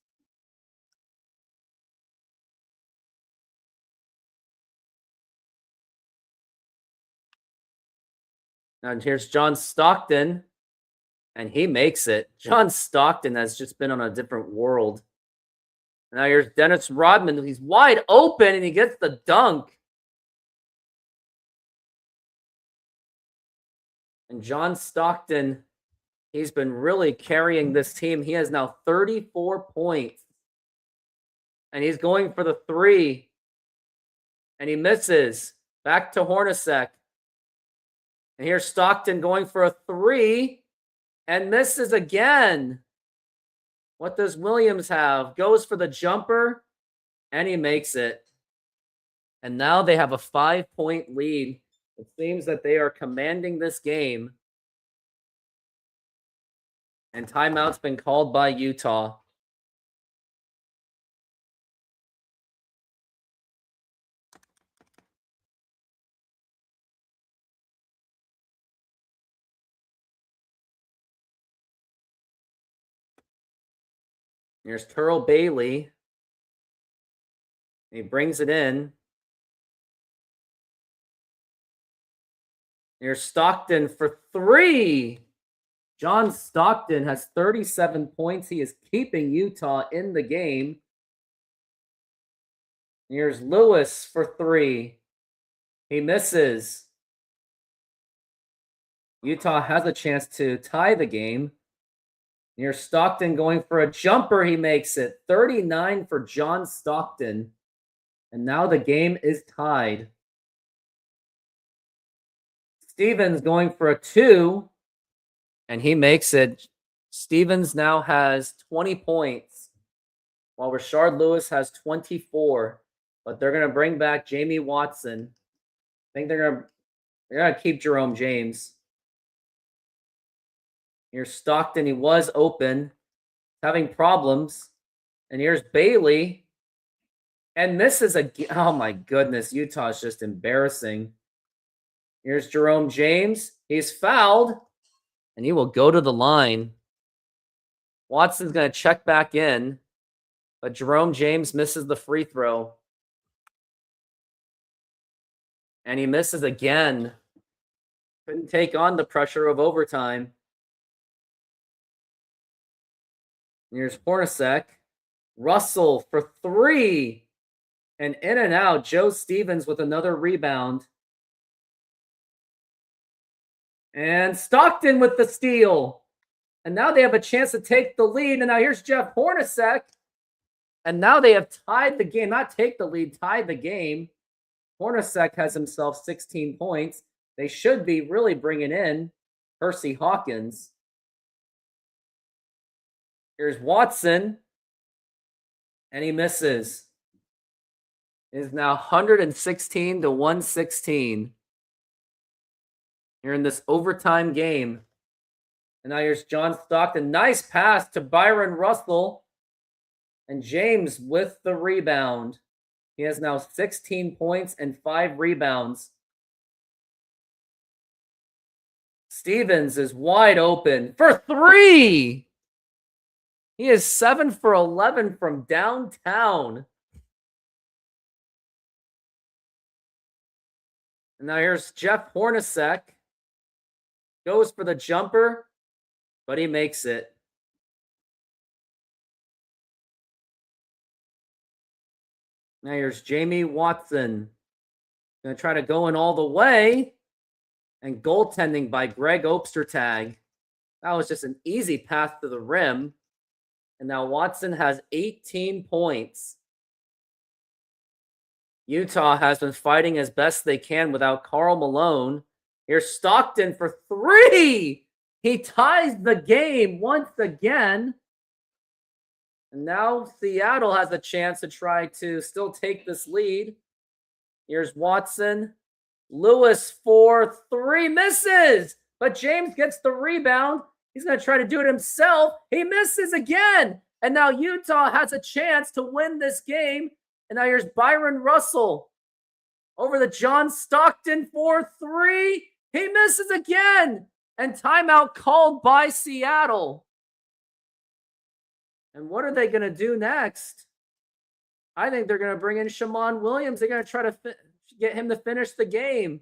Speaker 1: Now here's John Stockton, and he makes it. John Stockton has just been on a different world. Now here's Dennis Rodman. He's wide open, and he gets the dunk. And John Stockton, he's been really carrying this team. He has now 34 points. And he's going for the 3. And he misses. Back to Hornacek. And here's Stockton going for a 3. And misses again. What does Williams have? Goes for the jumper. And he makes it. And now they have a 5-point lead. It seems that they are commanding this game. And timeout's been called by Utah. Here's Terrell Bailey. He brings it in. Here's Stockton for 3. John Stockton has 37 points. He is keeping Utah in the game. Here's Lewis for 3. He misses. Utah has a chance to tie the game. Here's Stockton going for a jumper. He makes it. 39 for John Stockton. And now the game is tied. Stevens going for a 2, and he makes it. Stevens now has 20 points, while Rashard Lewis has 24. But they're going to bring back Jamie Watson. I think they're going to keep Jerome James. Here's Stockton. He was open, having problems. And here's Bailey. And misses again. Oh, my goodness. Utah is just embarrassing. Here's Jerome James. He's fouled, and he will go to the line. Watson's going to check back in, but Jerome James misses the free throw. And he misses again. Couldn't take on the pressure of overtime. Here's Hornacek. Russell for 3. And in and out, Joe Stevens with another rebound. And Stockton with the steal. And now they have a chance to take the lead. And now here's Jeff Hornacek. And now they have tied the game. Not take the lead, tied the game. Hornacek has himself 16 points. They should be really bringing in Percy Hawkins. Here's Watson. And he misses. It is now 116 to 116. Here in this overtime game. And now here's John Stockton. Nice pass to Byron Russell. And James with the rebound. He has now 16 points and 5 rebounds. Stevens is wide open for 3. He is 7 for 11 from downtown. And now here's Jeff Hornacek. Goes for the jumper, but he makes it. Now here's Jamie Watson. Going to try to go in all the way. And goaltending by Greg Ostertag. That was just an easy path to the rim. And now Watson has 18 points. Utah has been fighting as best they can without Karl Malone. Here's Stockton for 3. He ties the game once again. And now Seattle has a chance to try to still take this lead. Here's Watson. Lewis for 3, misses. But James gets the rebound. He's going to try to do it himself. He misses again. And now Utah has a chance to win this game. And now here's Byron Russell over the John Stockton for 3. He misses again. And timeout called by Seattle. And what are they going to do next? I think they're going to bring in Shammond Williams. They're going to try to get him to finish the game.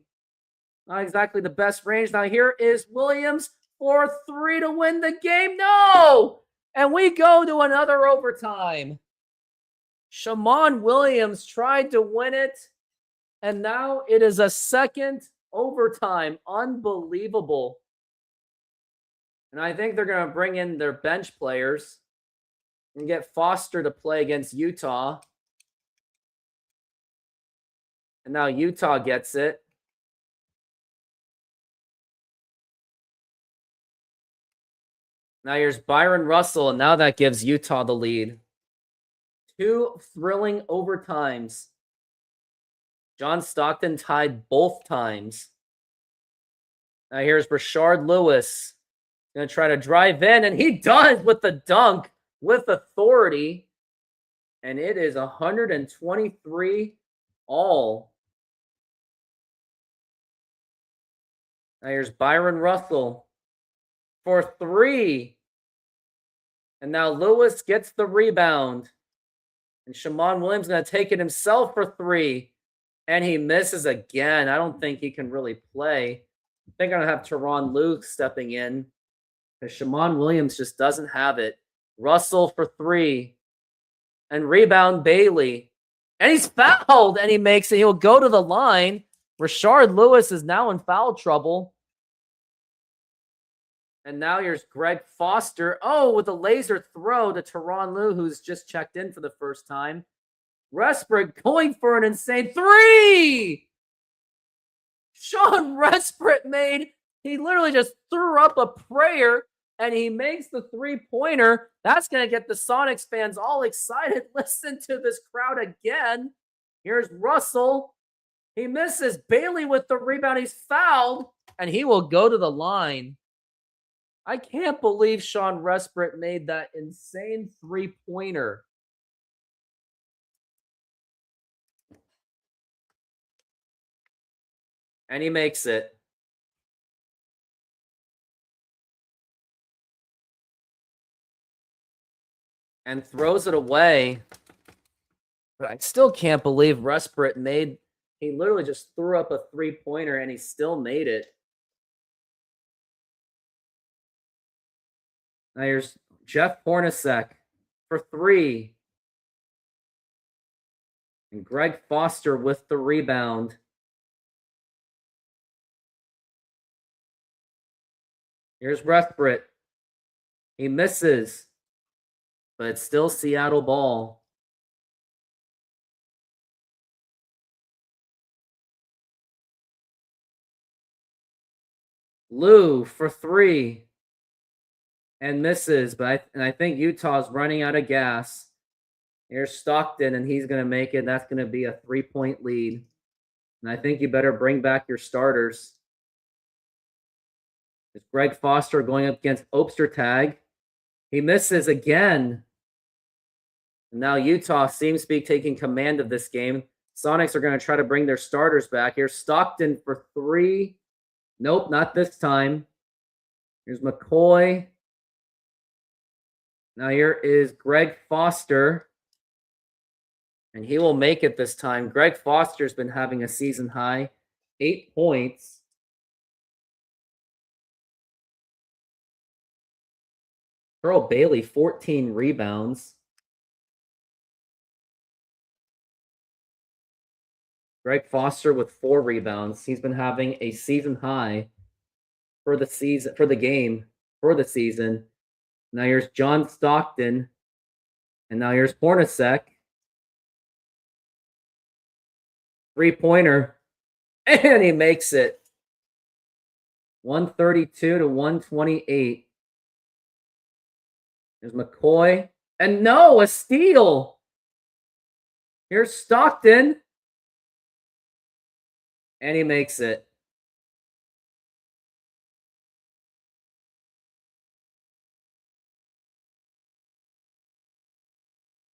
Speaker 1: Not exactly the best range. Now here is Williams for 3 to win the game. No! And we go to another overtime. Shammond Williams tried to win it. And now it is a second overtime. Unbelievable. And I think they're going to bring in their bench players and get Foster to play against Utah. And now Utah gets it. Now here's Byron Russell, and now that gives Utah the lead. 2 thrilling overtimes. John Stockton tied both times. Now here's Rashard Lewis. Going to try to drive in, and he does with the dunk with authority. And it is 123 all. Now here's Byron Russell for 3. And now Lewis gets the rebound. And Shammond Williams is going to take it himself for 3. And he misses again. I don't think he can really play. I think I'm going to have Teron Luke stepping in. Because Shammond Williams just doesn't have it. Russell for 3. And rebound Bailey. And he's fouled. And he makes it. He'll go to the line. Rashard Lewis is now in foul trouble. And now here's Greg Foster. Oh, with a laser throw to Teron Lue, who's just checked in for the first time. Resprit going for an insane 3! Sean Resprit he literally just threw up a prayer, and he makes the 3-pointer. That's going to get the Sonics fans all excited. Listen to this crowd again. Here's Russell. He misses. Bailey with the rebound. He's fouled, and he will go to the line. I can't believe Sean Resprit made that insane 3-pointer. And he makes it. And throws it away. But I still can't believe Resprit he literally just threw up a 3-pointer and he still made it. Now here's Jeff Hornacek for 3. And Greg Foster with the rebound. Here's Resprit. He misses. But it's still Seattle ball. Lue for 3. And misses, but I think Utah's running out of gas. Here's Stockton, and he's going to make it. That's going to be a 3-point lead. And I think you better bring back your starters. It's Greg Foster going up against Ostertag. He misses again. Now Utah seems to be taking command of this game. Sonics are going to try to bring their starters back. Here's Stockton for 3. Nope, not this time. Here's McCoy. Now here is Greg Foster. And he will make it this time. Greg Foster's been having a season high. 8 points. Earl Bailey, 14 rebounds. Greg Foster with 4 rebounds. He's been having a season high for the season, for the game, for the season. Now here's John Stockton. And now here's Hornacek. 3-pointer. And he makes it. 132 to 128. There's McCoy. And no, a steal. Here's Stockton. And he makes it.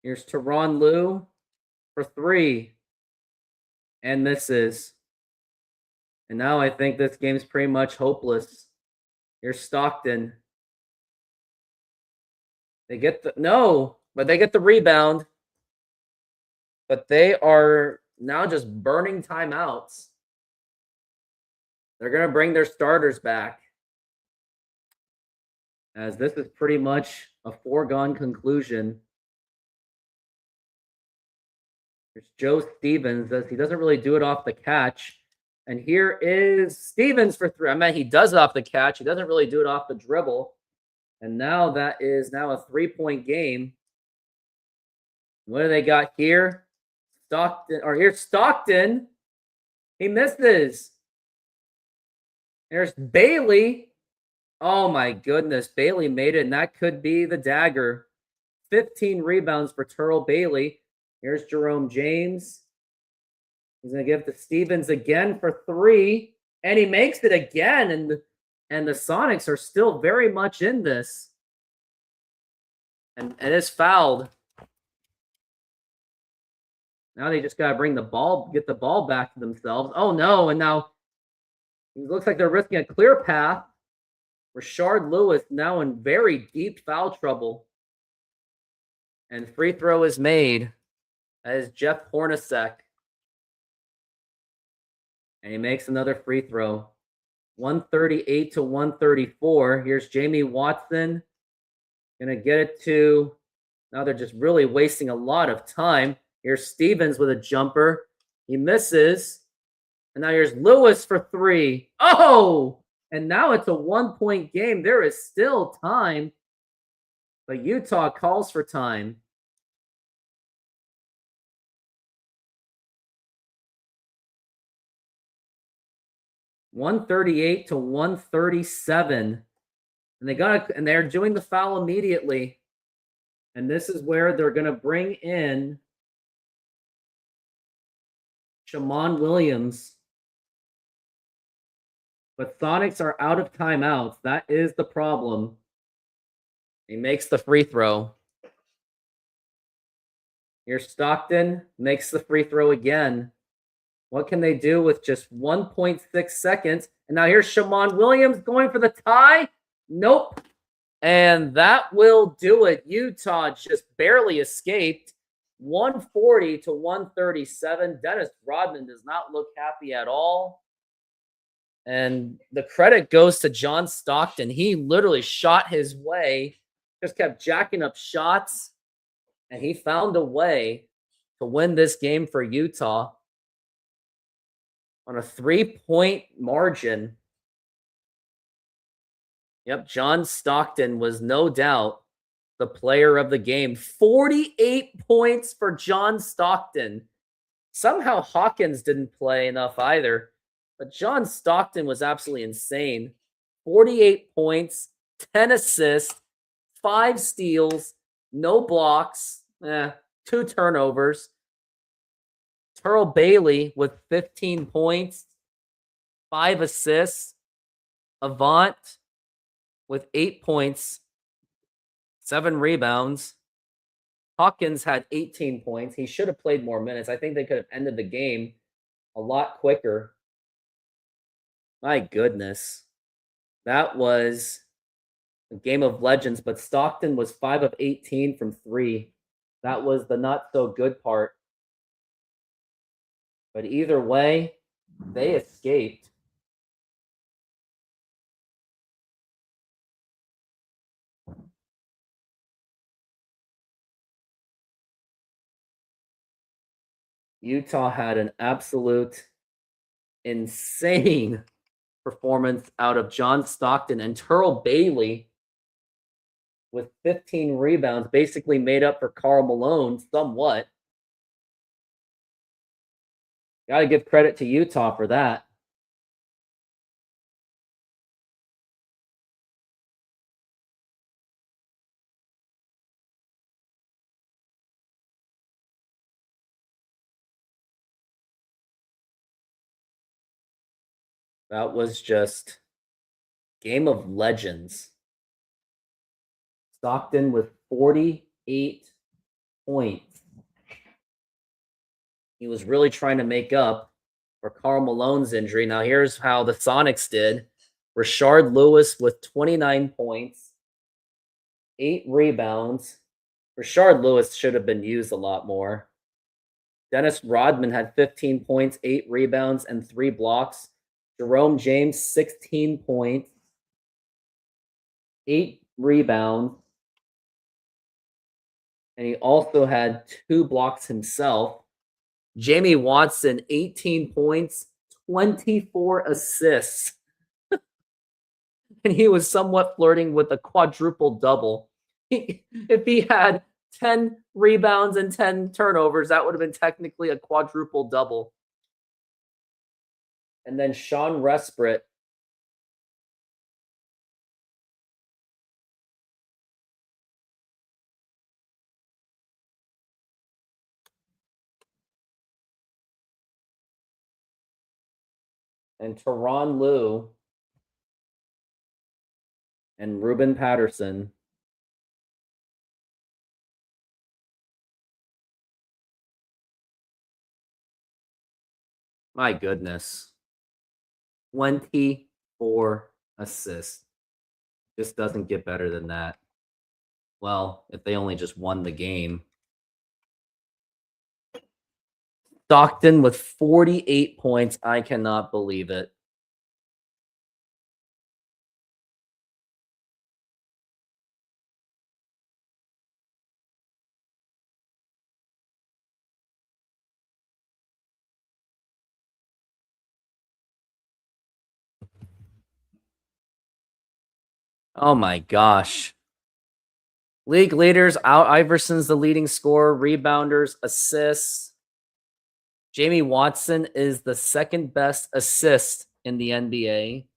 Speaker 1: Here's Tyronn Lue for 3. And misses. And now I think this game's pretty much hopeless. Here's Stockton. They get the but they get the rebound. But they are now just burning timeouts. They're going to bring their starters back. As this is pretty much a foregone conclusion. There's Joe Stevens. He doesn't really do it off the catch. And here is Stevens for 3. I mean, he does it off the catch. He doesn't really do it off the dribble. And now that is now a 3-point game. What do they got here? Here's Stockton. He misses. There's Bailey. Oh my goodness. Bailey made it, and that could be the dagger. 15 rebounds for Terrell Bailey. Here's Jerome James. He's going to give it to Stevens again for 3. And he makes it again. And the Sonics are still very much in this. And it's fouled. Now they just got to get the ball back to themselves. Oh no, and now it looks like they're risking a clear path. Rashard Lewis now in very deep foul trouble. And free throw is made. That is Jeff Hornacek. And he makes another free throw. 138 to 134. Here's Jamie Watson. Gonna get it to, now they're just really wasting a lot of time. Here's Stevens with a jumper. He misses. And now here's Lewis for 3. Oh! And now it's a 1-point game. There is still time. But Utah calls for time. $138 to 137. And they're doing the foul immediately. And this is where they're going to bring in Shammond Williams. But Sonics are out of timeouts. That is the problem. He makes the free throw. Here's Stockton. Makes the free throw again. What can they do with just 1.6 seconds? And now here's Shammond Williams going for the tie. Nope. And that will do it. Utah just barely escaped. 140 to 137. Dennis Rodman does not look happy at all. And the credit goes to John Stockton. He literally shot his way, just kept jacking up shots, and he found a way to win this game for Utah on a 3-point margin. Yep, John Stockton was no doubt the player of the game. 48 points for John Stockton. Somehow Hawkins didn't play enough either. But John Stockton was absolutely insane. 48 points, 10 assists, 5 steals, no blocks, 2 turnovers. Terrell Bailey with 15 points, 5 assists. Avant with 8 points, 7 rebounds. Hawkins had 18 points. He should have played more minutes. I think they could have ended the game a lot quicker. My goodness. That was a game of legends, but Stockton was 5 of 18 from 3. That was the not so good part. But either way, they escaped. Utah had an absolute insane performance out of John Stockton, and Terrell Bailey with 15 rebounds basically made up for Karl Malone somewhat. Got to give credit to Utah for that. That was just game of legends. Stockton with 48 points. He was really trying to make up for Karl Malone's injury. Now here's how the Sonics did. Rashard Lewis with 29 points, 8 rebounds. Rashard Lewis should have been used a lot more. Dennis Rodman had 15 points, 8 rebounds, and 3 blocks. Jerome James, 16 points, 8 rebounds. And he also had 2 blocks himself. Jamie Watson, 18 points, 24 assists. And he was somewhat flirting with a quadruple double. If he had 10 rebounds and 10 turnovers, that would have been technically a quadruple double. And then Sean Resprit, and Teron Lue, and Ruben Patterson. My goodness. 24 assists. Just doesn't get better than that. Well, if they only just won the game. Stockton with 48 points. I cannot believe it. Oh my gosh. League leaders, Al Iverson's the leading scorer, rebounders, assists. Jamie Watson is the second best assist in the NBA.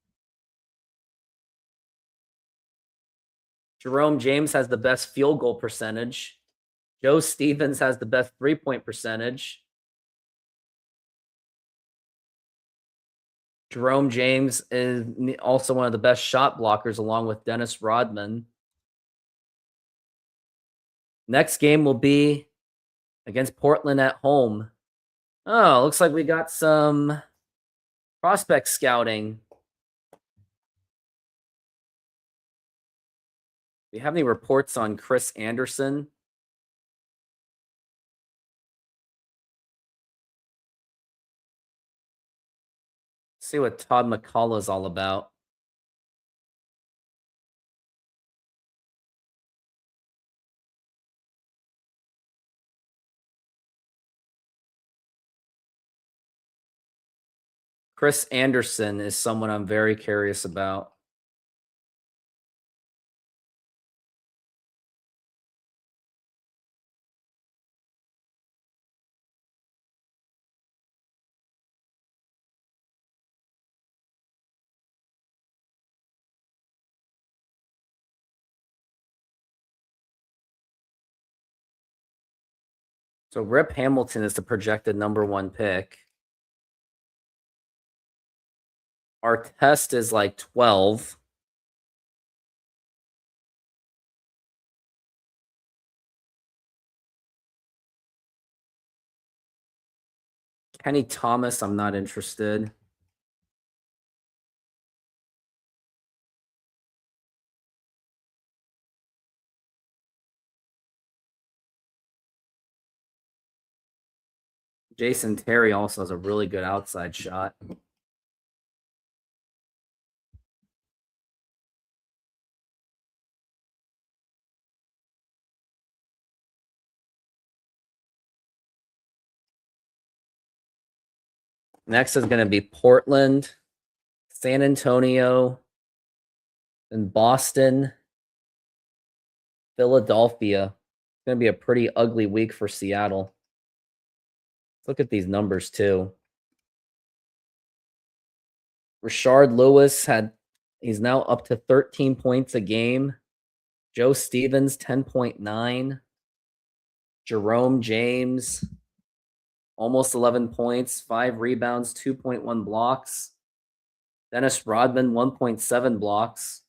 Speaker 1: Jerome James has the best field goal percentage. Joe Stevens has the best three-point percentage. Jerome James is also one of the best shot blockers, along with Dennis Rodman. Next game will be against Portland at home. Oh, looks like we got some prospect scouting. Do you have any reports on Chris Anderson? See what Todd McCullough is all about. Chris Anderson is someone I'm very curious about. So Rip Hamilton is the projected #1 pick. Our test is like 12. Kenny Thomas, I'm not interested. Jason Terry also has a really good outside shot. Next is going to be Portland, San Antonio, and Boston, Philadelphia. It's going to be a pretty ugly week for Seattle. Look at these numbers too. Rashard Lewis he's now up to 13 points a game. Joe Stevens, 10.9. Jerome James, almost 11 points, 5 rebounds, 2.1 blocks. Dennis Rodman, 1.7 blocks.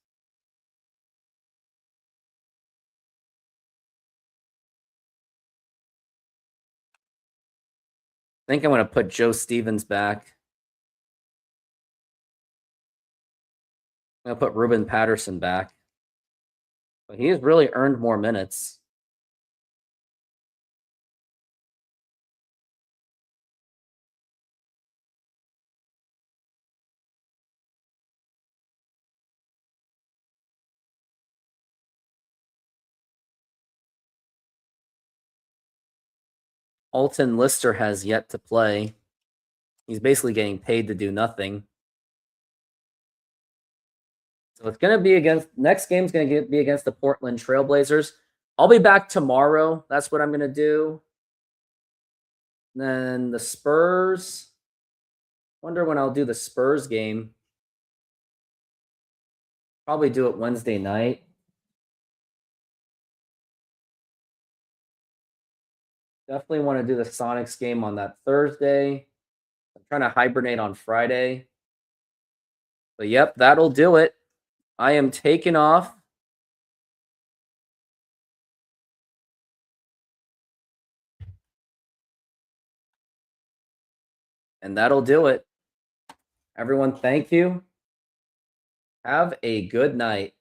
Speaker 1: I think I'm going to put Joe Stevens back. I'm going to put Ruben Patterson back. But he has really earned more minutes. Alton Lister has yet to play. He's basically getting paid to do nothing. So it's going to be next game's going to be against the Portland Trailblazers. I'll be back tomorrow. That's what I'm going to do. And then the Spurs. Wonder when I'll do the Spurs game. Probably do it Wednesday night. Definitely want to do the Sonics game on that Thursday. I'm trying to hibernate on Friday. But yep, that'll do it. I am taking off. And that'll do it. Everyone, thank you. Have a good night.